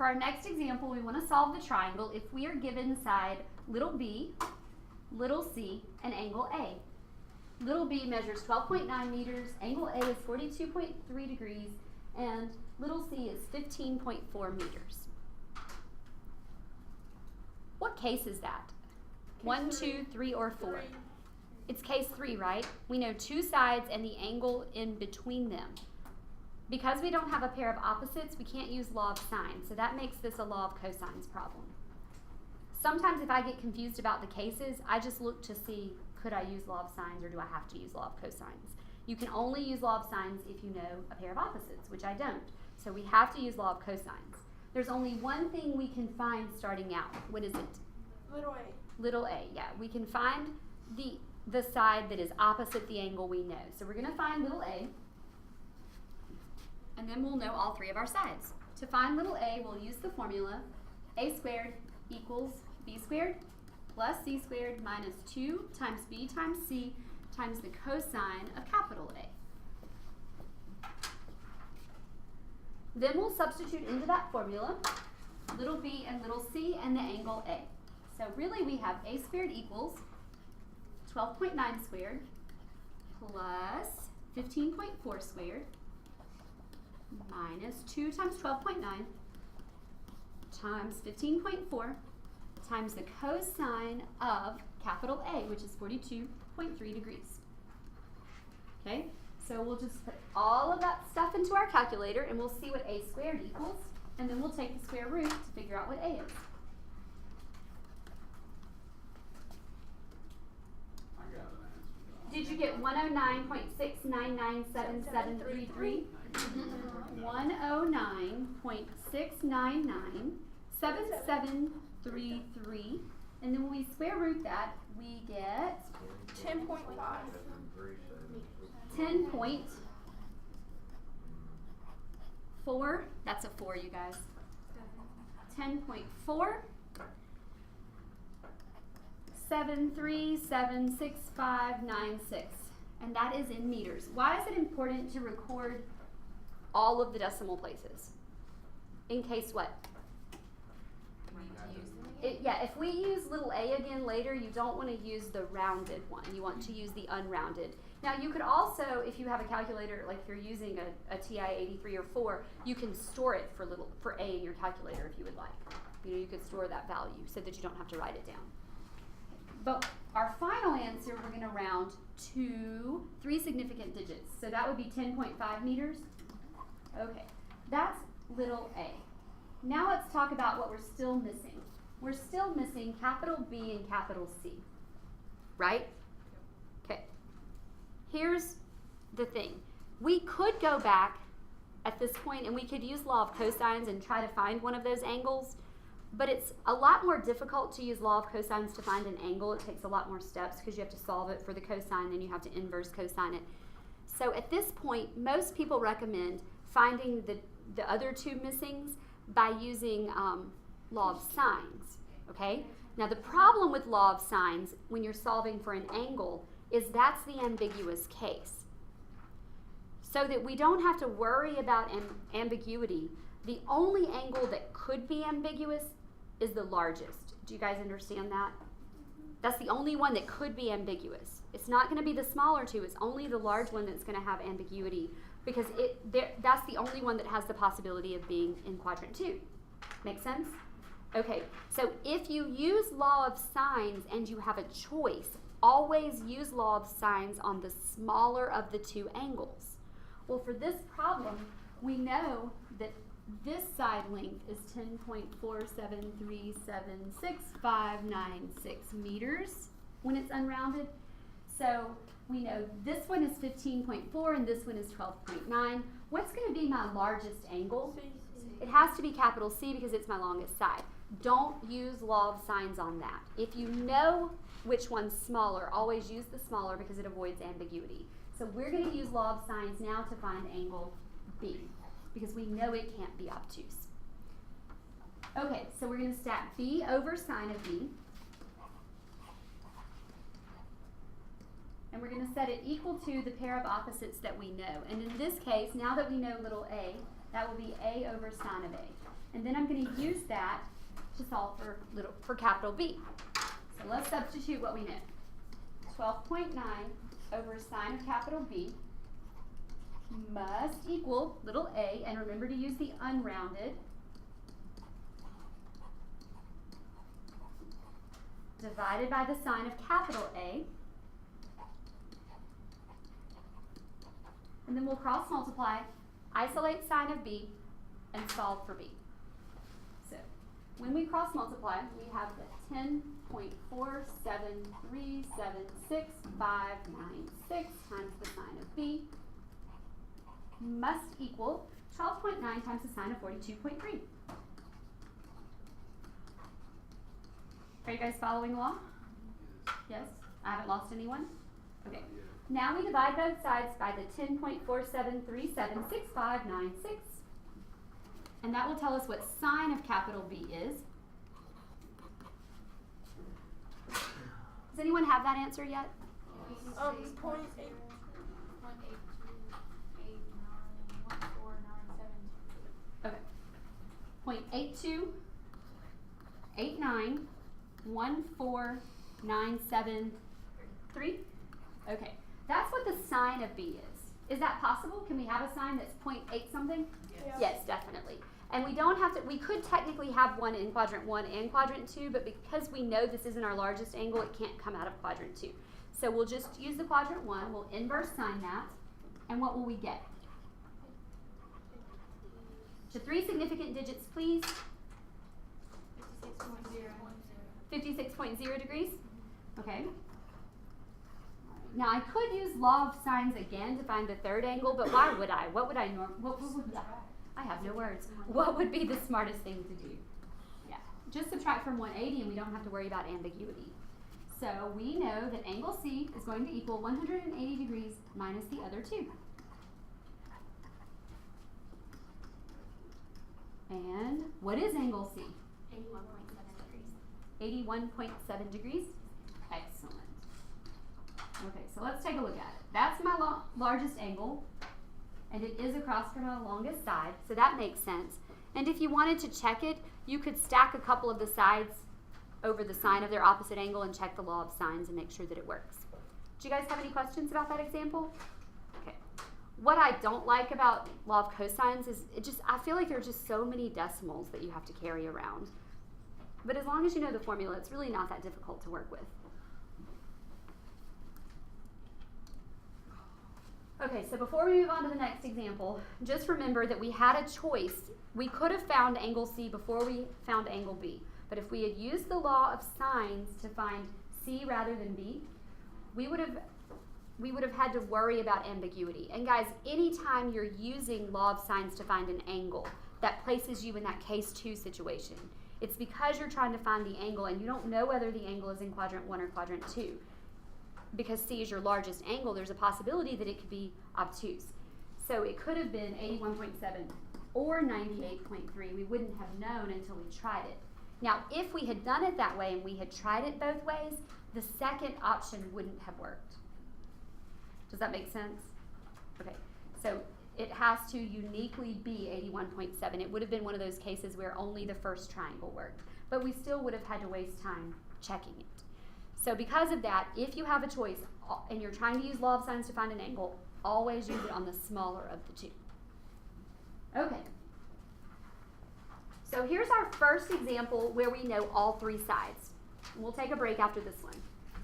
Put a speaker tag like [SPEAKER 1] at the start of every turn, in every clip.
[SPEAKER 1] For our next example, we want to solve the triangle if we are given side little b, little c, and angle A. Little b measures 12.9 meters, angle A is 42.3 degrees, and little c is 15.4 meters. What case is that?
[SPEAKER 2] Case
[SPEAKER 1] 1,
[SPEAKER 2] three.
[SPEAKER 1] 2, 3, or 4?
[SPEAKER 2] 3.
[SPEAKER 1] It's case 3, right? We know two sides and the angle in between them. Because we don't have a pair of opposites, we can't use law of sines, so that makes this a law of cosines problem. Sometimes if I get confused about the cases, I just look to see, could I use law of sines or do I have to use law of cosines? You can only use law of sines if you know a pair of opposites, which I don't. So we have to use law of cosines. There's only one thing we can find starting out. What is it?
[SPEAKER 2] Little a.
[SPEAKER 1] Little a, yeah. We can find the side that is opposite the angle we know. So we're going to find little a, and then we'll know all three of our sides. To find little a, we'll use the formula a squared equals b squared plus c squared minus 2 times b times c times the cosine of capital A. Then we'll substitute into that formula little b and little c and the angle A. So really we have a squared equals 12.9 squared plus 15.4 squared minus 2 times 12.9 times 15.4 times the cosine of capital A, which is 42.3 degrees. Okay, so we'll just put all of that stuff into our calculator and we'll see what a squared equals, and then we'll take the square root to figure out what a is. Did you get 109.6997733? 109.6997733. And then when we square root that, we get
[SPEAKER 2] 10.5.
[SPEAKER 1] 10.4. That's a 4, you guys. 10.4. 7376596, and that is in meters. Why is it important to record all of the decimal places? In case what? Yeah, if we use little a again later, you don't want to use the rounded one. You want to use the unrounded. Now you could also, if you have a calculator, like if you're using a TI-83 or 4, you can store it for a in your calculator if you would like. You know, you could store that value so that you don't have to write it down. But our final answer, we're going to round to 3 significant digits. So that would be 10.5 meters. Okay, that's little a. Now let's talk about what we're still missing. We're still missing capital B and capital C, right? Okay, here's the thing. We could go back at this point and we could use law of cosines and try to find one of those angles. But it's a lot more difficult to use law of cosines to find an angle. It takes a lot more steps because you have to solve it for the cosine, then you have to inverse cosine it. So at this point, most people recommend finding the other two missings by using law of sines, okay? Now the problem with law of sines when you're solving for an angle is that's the ambiguous case. So that we don't have to worry about ambiguity, the only angle that could be ambiguous is the largest. Do you guys understand that? That's the only one that could be ambiguous. It's not going to be the smaller two. It's only the large one that's going to have ambiguity because that's the only one that has the possibility of being in quadrant 2. Make sense? Okay, so if you use law of sines and you have a choice, always use law of sines on the smaller of the two angles. Well, for this problem, we know that this side length is 10.4737659 meters when it's unrounded. So we know this one is 15.4 and this one is 12.9. What's going to be my largest angle?
[SPEAKER 2] C.
[SPEAKER 1] It has to be capital C because it's my longest side. Don't use law of sines on that. If you know which one's smaller, always use the smaller because it avoids ambiguity. So we're going to use law of sines now to find angle B, because we know it can't be obtuse. Okay, so we're going to stack B over sine of B. And we're going to set it equal to the pair of opposites that we know. And in this case, now that we know little a, That will be a over sine of a. And then I'm going to use that to solve for capital B. So let's substitute what we know. 12.9 over sine of capital B must equal little a, and remember to use the unrounded, divided by the sine of capital A. And then we'll cross multiply, isolate sine of B, and solve for B. So when we cross multiply, we have the 10.47376596 times the sine of B must equal 12.9 times the sine of 42.3. Are you guys following along? Yes? I haven't lost anyone? Okay. Now we divide both sides by the 10.47376596. And that will tell us what sine of capital B is. Does anyone have that answer yet?
[SPEAKER 2] 0.8.
[SPEAKER 1] Okay. 0.82891497.3. Okay. That's what the sine of B is. Is that possible? Can we have a sine that's 0.8 something?
[SPEAKER 2] Yes.
[SPEAKER 1] Yes, definitely. And we don't have to, we could technically have one in quadrant 1 and quadrant 2, but because we know this isn't our largest angle, it can't come out of quadrant 2. So we'll just use the quadrant 1, we'll inverse sine that, and what will we get? To 3 significant digits, please. 56.0 degrees? Okay. Now I could use law of sines again to find the third angle, but why would I? What would I I have no words. What would be the smartest thing to do? Yeah, just subtract from 180 and we don't have to worry about ambiguity. So we know that angle C is going to equal 180 degrees minus the other two. And what is angle C? 81.7 degrees. 81.7 degrees? Excellent. Okay, so let's take a look at it. That's my largest angle, and it is across from my longest side, so that makes sense. And if you wanted to check it, you could stack a couple of the sides over the sine of their opposite angle and check the law of sines and make sure that it works. Do you guys have any questions about that example? Okay. What I don't like about law of cosines is I feel like there are just so many decimals that you have to carry around. But as long as you know the formula, it's really not that difficult to work with. Okay, so before we move on to the next example, just remember that we had a choice. We could have found angle C before we found angle B. But if we had used the law of sines to find C rather than B, we would have had to worry about ambiguity. And guys, anytime you're using law of sines to find an angle, that places you in that case 2 situation. It's because you're trying to find the angle and you don't know whether the angle is in quadrant 1 or quadrant 2. Because C is your largest angle, there's a possibility that it could be obtuse. So it could have been 81.7 or 98.3. We wouldn't have known until we tried it. Now, if we had done it that way and we had tried it both ways, the second option wouldn't have worked. Does that make sense? Okay, so it has to uniquely be 81.7. It would have been one of those cases where only the first triangle worked, but we still would have had to waste time checking it. So because of that, if you have a choice and you're trying to use law of sines to find an angle, always use it on the smaller of the two. Okay. So here's our first example where we know all 3 sides. We'll take a break after this one.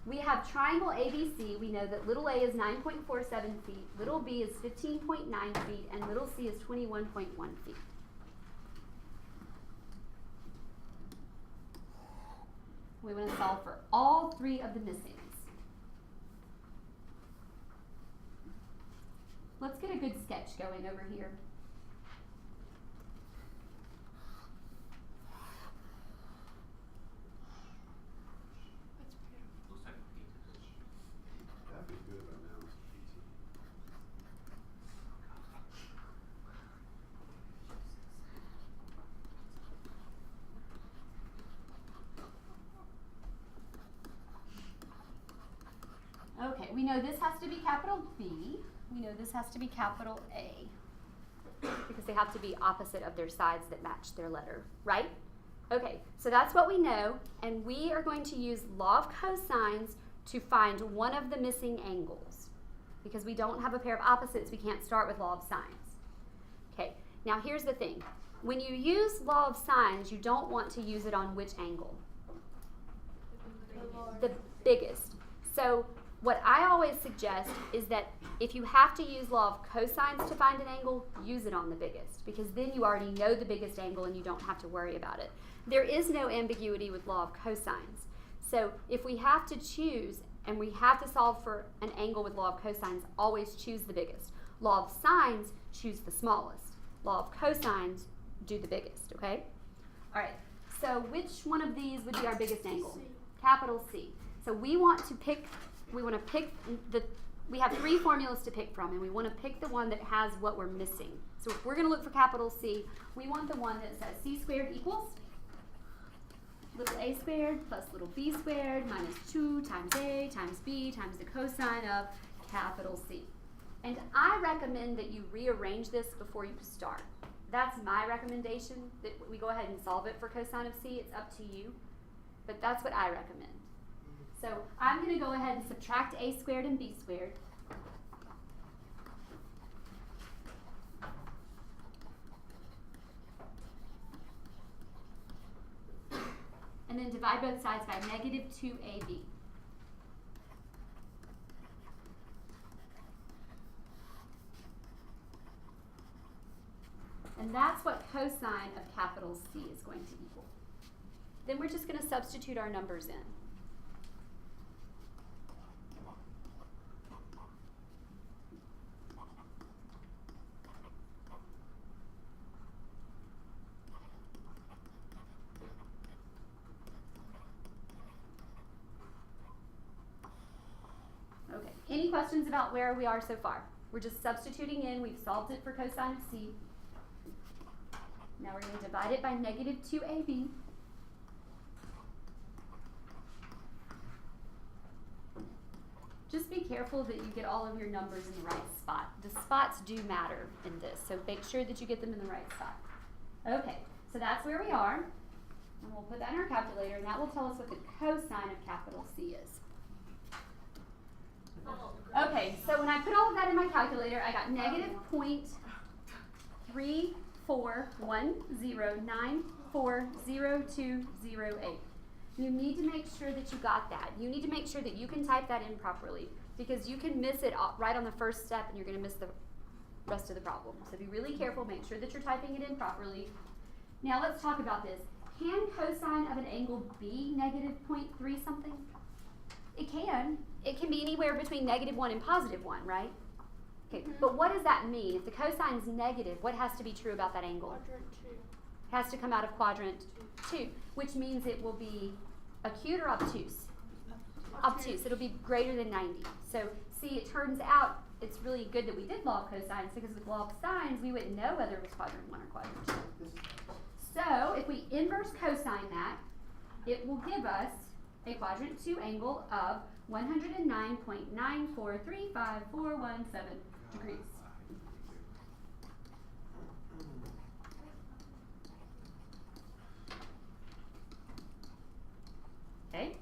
[SPEAKER 1] We have triangle ABC. We know that little a is 9.47 feet, little b is 15.9 feet, and little c is 21.1 feet. We want to solve for all 3 of the missings. Let's get a good sketch going over here.
[SPEAKER 3] That'd be good right now.
[SPEAKER 1] Okay, we know this has to be capital B. We know this has to be capital A. because they have to be opposite of their sides that match their letter, right? Okay, so that's what we know, and we are going to use law of cosines to find one of the missing angles. Because we don't have a pair of opposites, we can't start with law of sines. Okay, now here's the thing. When you use law of sines, you don't want to use it on which angle? The biggest. So what I always suggest is that if you have to use law of cosines to find an angle, use it on the biggest, because then you already know the biggest angle and you don't have to worry about it. There is no ambiguity with law of cosines. So if we have to choose and we have to solve for an angle with law of cosines, always choose the biggest. Law of sines, choose the smallest. Law of cosines, do the biggest, okay? All right, so which one of these would be our biggest angle? Capital C. So we want to pick we have 3 formulas to pick from, and we want to pick the one that has what we're missing. So if we're going to look for capital C, we want the one that says c squared equals little a squared plus little b squared minus 2 times a times b times the cosine of capital C. And I recommend that you rearrange this before you start. That's my recommendation, that we go ahead and solve it for cosine of C. It's up to you, but that's what I recommend. So I'm going to go ahead and subtract a squared and b squared. And then divide both sides by negative 2ab. And that's what cosine of capital C is going to equal. Then we're just going to substitute our numbers in. Okay, any questions about where we are so far? We're just substituting in. We've solved it for cosine of C. Now we're going to divide it by negative 2ab. Just be careful that you get all of your numbers in the right spot. The spots do matter in this, so make sure that you get them in the right spot. Okay, so that's where we are. And we'll put that in our calculator, and that will tell us what the cosine of capital C is. Okay, so when I put all of that in my calculator, I got negative 0.3410940208. You need to make sure that you got that. You need to make sure that you can type that in properly, because you can miss it right on the first step and you're going to miss the rest of the problem. So be really careful, make sure that you're typing it in properly. Now let's talk about this. Can cosine of an angle be negative 0.3 something? It can. It can be anywhere between negative 1 and positive 1, right? Okay, but what does that mean? If the cosine is negative, what has to be true about that angle?
[SPEAKER 2] Quadrant 2.
[SPEAKER 1] It has to come out of quadrant 2, which means it will be acute or obtuse? Obtuse. It'll be greater than 90. So, see, it turns out it's really good that we did law of cosines, because with law of sines, we wouldn't know whether it was quadrant 1 or quadrant 2. So, if we inverse cosine that, it will give us a quadrant 2 angle of 109.9435417 degrees. Okay.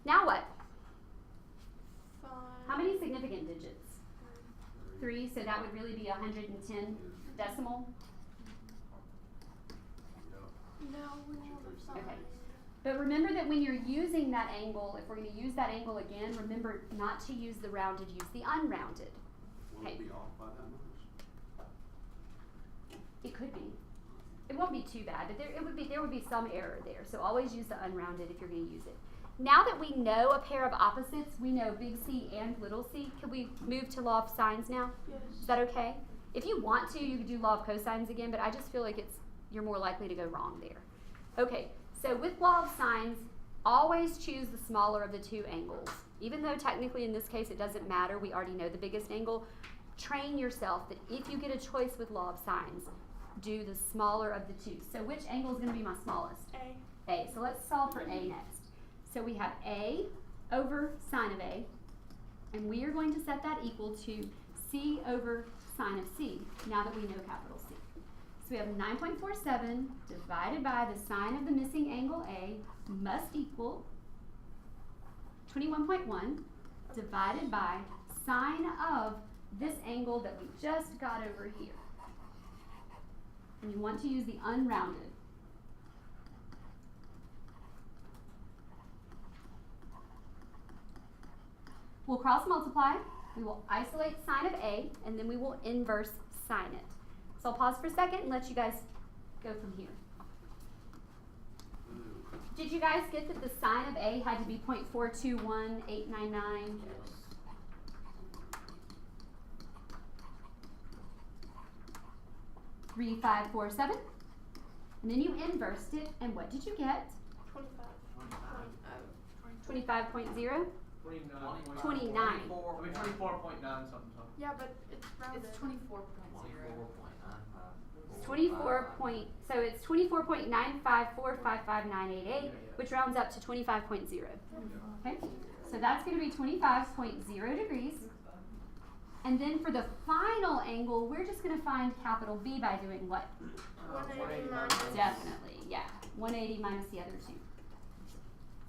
[SPEAKER 1] Now what?
[SPEAKER 2] 5.
[SPEAKER 1] How many significant digits? 3, so that would really be 110 decimal.
[SPEAKER 2] No, we don't have sign.
[SPEAKER 1] Okay. But remember that when you're using that angle, if we're going to use that angle again, remember not to use the rounded, use the unrounded.
[SPEAKER 3] Will it be off by that much?
[SPEAKER 1] It could be. It won't be too bad, but there would be some error there. So always use the unrounded if you're going to use it. Now that we know a pair of opposites, we know big C and little c, could we move to law of sines now?
[SPEAKER 2] Yes.
[SPEAKER 1] Is that okay? If you want to, you could do law of cosines again, but I just feel like you're more likely to go wrong there. Okay, so with law of sines, always choose the smaller of the 2 angles. Even though technically in this case it doesn't matter, we already know the biggest angle, train yourself that if you get a choice with law of sines, do the smaller of the 2. So which angle is going to be my smallest?
[SPEAKER 2] A.
[SPEAKER 1] A. So let's solve for A next. So we have A over sine of A, and we are going to set that equal to C over sine of C, now that we know capital C. So we have 9.47 divided by the sine of the missing angle A must equal 21.1 divided by sine of this angle that we just got over here. And you want to use the unrounded. We'll cross multiply. We will isolate sine of A, and then we will inverse sine it. So I'll pause for a second and let you guys go from here. Did you guys get that the sine of A had to be 0.421899? 3547. And then you inversed it, and what did you get? 25.0?
[SPEAKER 4] 29.
[SPEAKER 5] 24.9 something.
[SPEAKER 2] Yeah, but it's rounded.
[SPEAKER 4] It's 24.0.
[SPEAKER 1] 24 so it's 24.95455,988, which rounds up to 25.0. Okay, so that's going to be 25.0 degrees. And then for the final angle, we're just going to find capital B by doing what?
[SPEAKER 2] 180 minus.
[SPEAKER 1] Definitely, yeah. 180 minus the other two.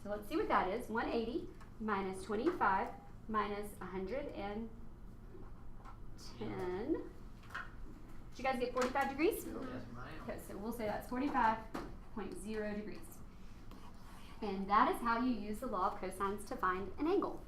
[SPEAKER 1] So let's see what that is. 180 minus 25 minus 110. Did you guys get 45 degrees?
[SPEAKER 4] Yes, ma'am.
[SPEAKER 1] Okay, so we'll say that's 45.0 degrees. And that is how you use the law of cosines to find an angle.